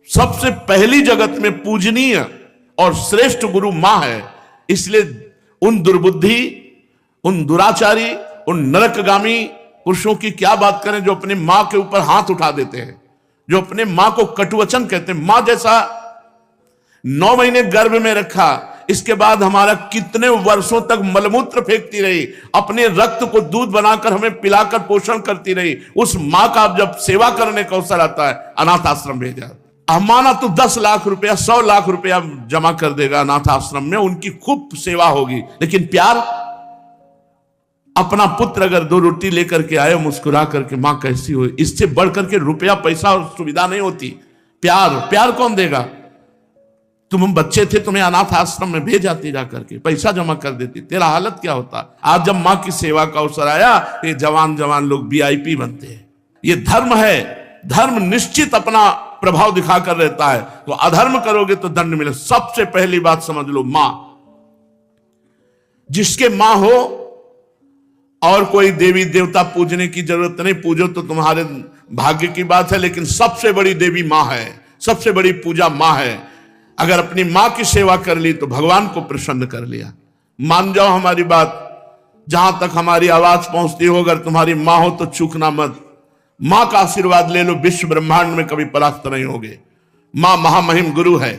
सबसे पहली जगत में पूजनीय और श्रेष्ठ गुरु मां है। इसलिए उन दुर्बुद्धि, उन दुराचारी, उन नरकगामी पुरुषों की क्या बात करें जो अपने मां के ऊपर हाथ उठा देते हैं, जो अपने मां को कटुवचन कहते हैं। मां जैसा 9 महीने गर्भ में रखा, इसके बाद हमारा कितने वर्षों तक मलमूत्र फेंकती रही, अपने रक्त को दूध बनाकर हमें पिलाकर पोषण करती रही। उस मां का जब सेवा करने का अवसर आता है, अनाथ आश्रम भेजा। हमारा तो 10 लाख रुपया, 100 लाख रुपया जमा कर देगा अनाथ आश्रम में, उनकी खूब सेवा होगी। लेकिन प्यार, अपना पुत्र अगर 2 रोटी लेकर के आए मुस्कुरा करके, मां कैसी हो, इससे बढ़कर के रुपया पैसा और सुविधा नहीं होती। प्यार कौन देगा? तुम बच्चे थे, तुम्हें अनाथ आश्रम में भेज जाती, जाकर के पैसा जमा कर देती, तेरा हालत क्या होता। आज जब मां की सेवा का अवसर आया, ये जवान जवान लोग VIP बनते हैं। ये धर्म है, धर्म निश्चित अपना प्रभाव दिखाकर रहता है। तो अधर्म करोगे तो दंड मिले। सबसे पहली बात समझ लो, मां। जिसके मां हो और कोई देवी देवता पूजने की जरूरत नहीं, पूजो तो तुम्हारे भाग्य की बात है, लेकिन सबसे बड़ी देवी मां है, सबसे बड़ी पूजा मां है। अगर अपनी मां की सेवा कर ली तो भगवान को प्रसन्न कर लिया। मान जाओ हमारी बात, जहां तक हमारी आवाज पहुंचती हो, अगर तुम्हारी मां हो तो चूकना मत। मां का आशीर्वाद ले लो, विश्व ब्रह्मांड में कभी परास्त नहीं होगे। मां महामहिम गुरु है।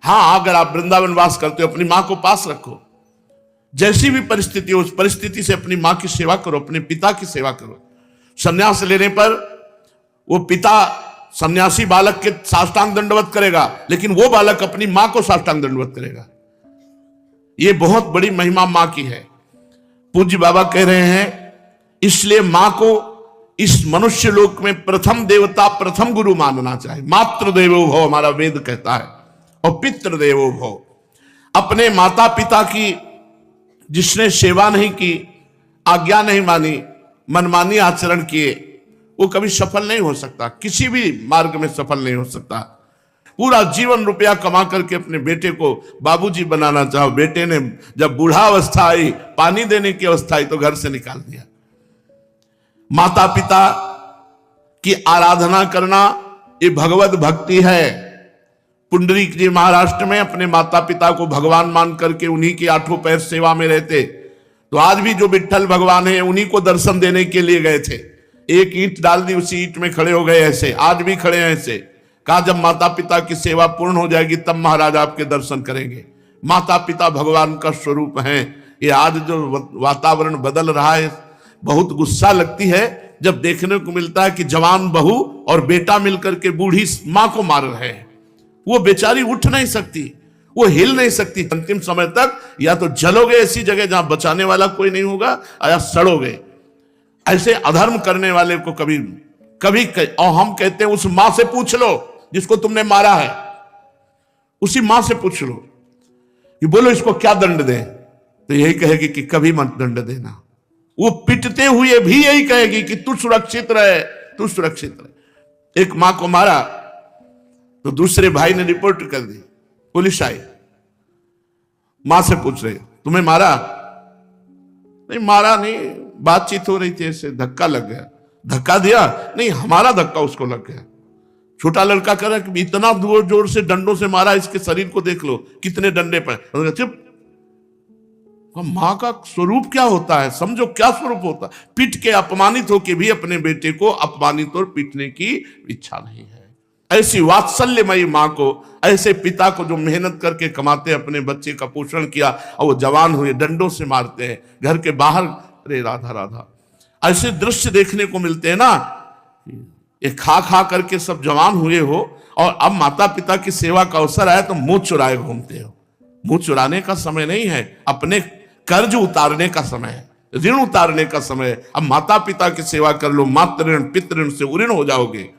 हां, अगर आप वृंदावन वास करते हो, अपनी मां को पास रखो। जैसी भी परिस्थिति हो, उस परिस्थिति से अपनी मां की सेवा करो, अपने पिता की सेवा करो। संन्यास लेने पर वो पिता सन्यासी बालक के साष्टांग दंडवत करेगा, लेकिन वो बालक अपनी मां को साष्टांग दंडवत करेगा। ये बहुत बड़ी महिमा मां की है। पूज्य बाबा कह रहे हैं, इसलिए मां को इस मनुष्य लोक में प्रथम देवता, प्रथम गुरु मानना चाहिए। मातृ देवो भव हमारा वेद कहता है, और पितृ देवो भव। अपने माता पिता की जिसने सेवा नहीं की, आज्ञा नहीं मानी, मनमानी आचरण किए, वो कभी सफल नहीं हो सकता, किसी भी मार्ग में सफल नहीं हो सकता। पूरा जीवन रुपया कमा करके अपने बेटे को बाबूजी बनाना चाहो, बेटे ने जब बूढ़ा अवस्था आई, पानी देने की अवस्था आई, तो घर से निकाल दिया। माता पिता की आराधना करना ये भगवत भक्ति है। पुंडरीक जी महाराष्ट्र में अपने माता पिता को भगवान मान करके उन्हीं की 8 पैर सेवा में रहते। तो आज भी जो विट्ठल भगवान है, उन्हीं को दर्शन देने के लिए गए थे। एक ईंट डाल दी, उसी ईंट में खड़े हो गए। ऐसे आज भी खड़े हैं। ऐसे कहा, जब माता पिता की सेवा पूर्ण हो जाएगी तब महाराज आपके दर्शन करेंगे। माता पिता भगवान का स्वरूप हैं। ये आज जो वातावरण बदल रहा है, बहुत गुस्सा लगती है जब देखने को मिलता है कि जवान बहू और बेटा मिलकर के बूढ़ी मां को मार रहे हैं। वो बेचारी उठ नहीं सकती, वो हिल नहीं सकती। अंतिम समय तक या तो जलोगे ऐसी जगह जहां बचाने वाला कोई नहीं होगा, या सड़ोगे। ऐसे अधर्म करने वाले को कभी कभी और हम कहते हैं, उस मां से पूछ लो जिसको तुमने मारा है, उसी मां से पूछ लो कि बोलो इसको क्या दंड दें, तो यही कहेगी कि कभी मत दंड देना। वो पिटते हुए भी यही कहेगी कि तू सुरक्षित रहे, तू सुरक्षित रहे। एक मां को मारा तो दूसरे भाई ने रिपोर्ट कर दी, पुलिस आई, मां से पूछ रहे तुम्हें मारा? नहीं मारा नहीं, बातचीत हो रही थी, ऐसे धक्का लग गया। धक्का दिया? नहीं, हमारा धक्का उसको लग गया। छोटा लड़का कह रहा है कि इतना जोर जोर से डंडों से मारा, इसके शरीर को देख लो कितने डंडे पर। चुप। मां का स्वरूप क्या होता है, समझो क्या स्वरूप होता है। पीट के अपमानित होकर भी अपने बेटे को अपमानित और पीटने की इच्छा नहीं है। ऐसी वात्सल्यमयी मां को, ऐसे पिता को जो मेहनत करके कमाते, अपने बच्चे का पोषण किया और वो जवान हुए, डंडों से मारते हैं घर के बाहर। अरे राधा राधा, ऐसे दृश्य देखने को मिलते हैं ना। ये खा खा करके सब जवान हुए हो, और अब माता पिता की सेवा का अवसर आया तो मुंह चुराए घूमते हो। मुंह चुराने का समय नहीं है, अपने कर्ज उतारने का समय है, ऋण उतारने का समय है। अब माता पिता की सेवा कर लो, मातृ ऋण पितृ ऋण से उऋण हो जाओगे।